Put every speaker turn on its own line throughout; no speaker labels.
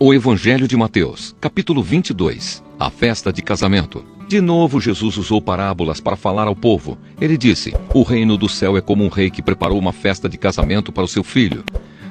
O Evangelho de Mateus, capítulo 22, a festa de casamento. De novo, Jesus usou parábolas para falar ao povo. Ele disse: o reino do céu é como um rei que preparou uma festa de casamento para o seu filho.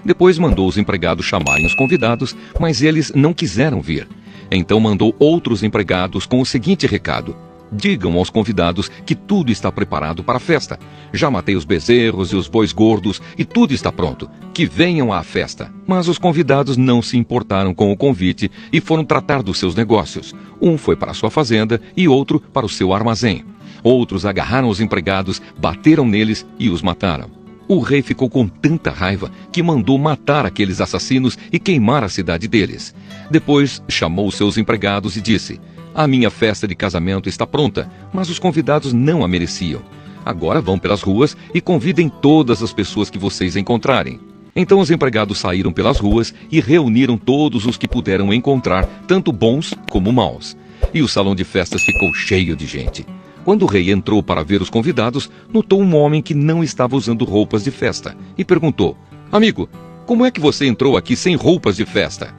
Depois mandou os empregados chamarem os convidados, mas eles não quiseram vir. Então mandou outros empregados com o seguinte recado: digam aos convidados que tudo está preparado para a festa. Já matei os bezerros e os bois gordos e tudo está pronto. Que venham à festa. Mas os convidados não se importaram com o convite e foram tratar dos seus negócios. Um foi para a sua fazenda e outro para o seu armazém. Outros agarraram os empregados, bateram neles e os mataram. O rei ficou com tanta raiva que mandou matar aqueles assassinos e queimar a cidade deles. Depois chamou os seus empregados e disse: a minha festa de casamento está pronta, mas os convidados não a mereciam. Agora vão pelas ruas e convidem todas as pessoas que vocês encontrarem. Então os empregados saíram pelas ruas e reuniram todos os que puderam encontrar, tanto bons como maus. E o salão de festas ficou cheio de gente. Quando o rei entrou para ver os convidados, notou um homem que não estava usando roupas de festa e perguntou: amigo, como é que você entrou aqui sem roupas de festa?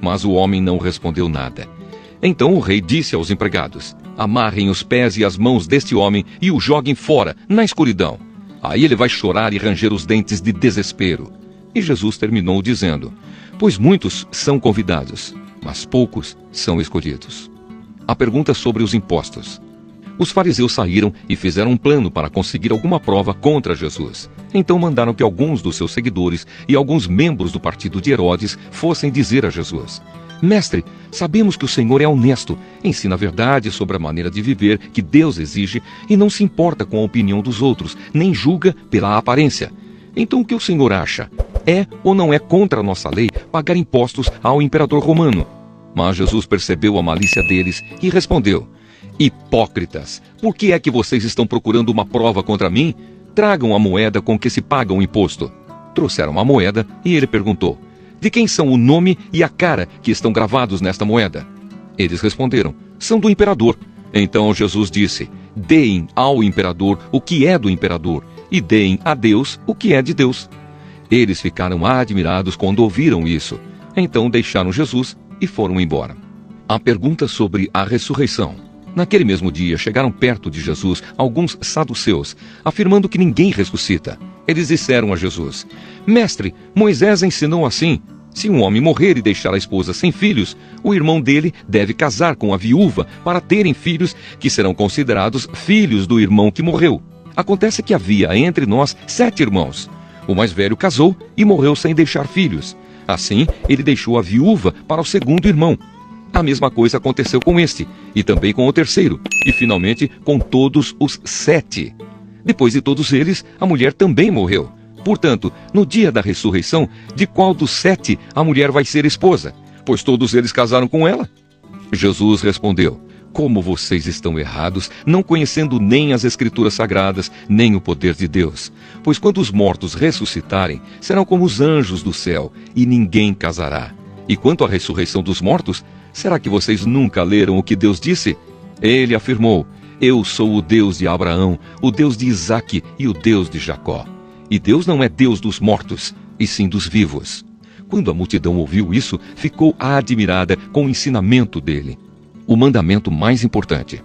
Mas o homem não respondeu nada. Então o rei disse aos empregados: amarrem os pés e as mãos deste homem e o joguem fora, na escuridão. Aí ele vai chorar e ranger os dentes de desespero. E Jesus terminou dizendo: pois muitos são convidados, mas poucos são escolhidos. A pergunta sobre os impostos. Os fariseus saíram e fizeram um plano para conseguir alguma prova contra Jesus. Então mandaram que alguns dos seus seguidores e alguns membros do partido de Herodes fossem dizer a Jesus: mestre, sabemos que o Senhor é honesto, ensina a verdade sobre a maneira de viver que Deus exige e não se importa com a opinião dos outros, nem julga pela aparência. Então o que o Senhor acha? É ou não é contra a nossa lei pagar impostos ao imperador romano? Mas Jesus percebeu a malícia deles e respondeu: hipócritas, por que é que vocês estão procurando uma prova contra mim? Tragam a moeda com que se paga o imposto. Trouxeram a moeda e ele perguntou: de quem são o nome e a cara que estão gravados nesta moeda? Eles responderam: são do imperador. Então Jesus disse: deem ao imperador o que é do imperador e deem a Deus o que é de Deus. Eles ficaram admirados quando ouviram isso. Então deixaram Jesus e foram embora. A pergunta sobre a ressurreição. Naquele mesmo dia, chegaram perto de Jesus alguns saduceus, afirmando que ninguém ressuscita. Eles disseram a Jesus: mestre, Moisés ensinou assim: se um homem morrer e deixar a esposa sem filhos, o irmão dele deve casar com a viúva para terem filhos que serão considerados filhos do irmão que morreu. Acontece que havia entre nós 7 irmãos. O mais velho casou e morreu sem deixar filhos. Assim, ele deixou a viúva para o segundo irmão. A mesma coisa aconteceu com este, e também com o terceiro, e finalmente com todos os 7. Depois de todos eles, a mulher também morreu. Portanto, no dia da ressurreição, de qual dos 7 a mulher vai ser esposa? Pois todos eles casaram com ela. Jesus respondeu: como vocês estão errados, não conhecendo nem as Escrituras Sagradas, nem o poder de Deus. Pois quando os mortos ressuscitarem, serão como os anjos do céu, e ninguém casará. E quanto à ressurreição dos mortos, será que vocês nunca leram o que Deus disse? Ele afirmou: eu sou o Deus de Abraão, o Deus de Isaque e o Deus de Jacó. E Deus não é Deus dos mortos, e sim dos vivos. Quando a multidão ouviu isso, ficou admirada com o ensinamento dele. O mandamento mais importante.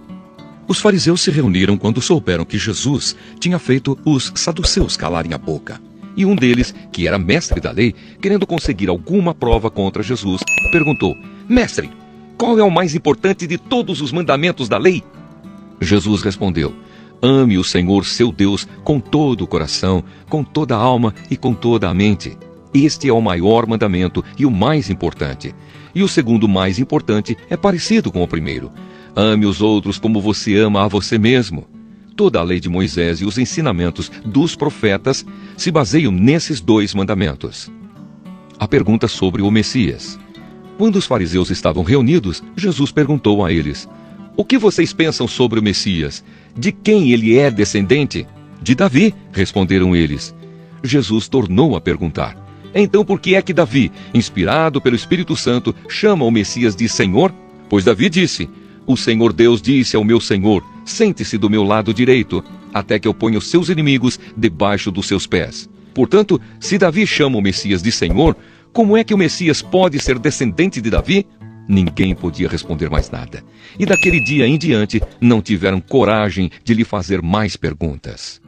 Os fariseus se reuniram quando souberam que Jesus tinha feito os saduceus calarem a boca. E um deles, que era mestre da lei, querendo conseguir alguma prova contra Jesus, perguntou: mestre, qual é o mais importante de todos os mandamentos da lei? Jesus respondeu: ame o Senhor seu Deus com todo o coração, com toda a alma e com toda a mente. Este é o maior mandamento e o mais importante. E o segundo mais importante é parecido com o primeiro: ame os outros como você ama a você mesmo. Toda a lei de Moisés e os ensinamentos dos profetas se baseiam nesses 2 mandamentos. A pergunta sobre o Messias. Quando os fariseus estavam reunidos, Jesus perguntou a eles: o que vocês pensam sobre o Messias? De quem ele é descendente? De Davi, responderam eles. Jesus tornou a perguntar: então por que é que Davi, inspirado pelo Espírito Santo, chama o Messias de Senhor? Pois Davi disse: o Senhor Deus disse ao meu Senhor: sente-se do meu lado direito, até que eu ponha os seus inimigos debaixo dos seus pés. Portanto, se Davi chama o Messias de Senhor, Como é que o Messias pode ser descendente de Davi? Ninguém podia responder mais nada. E daquele dia em diante, não tiveram coragem de lhe fazer mais perguntas.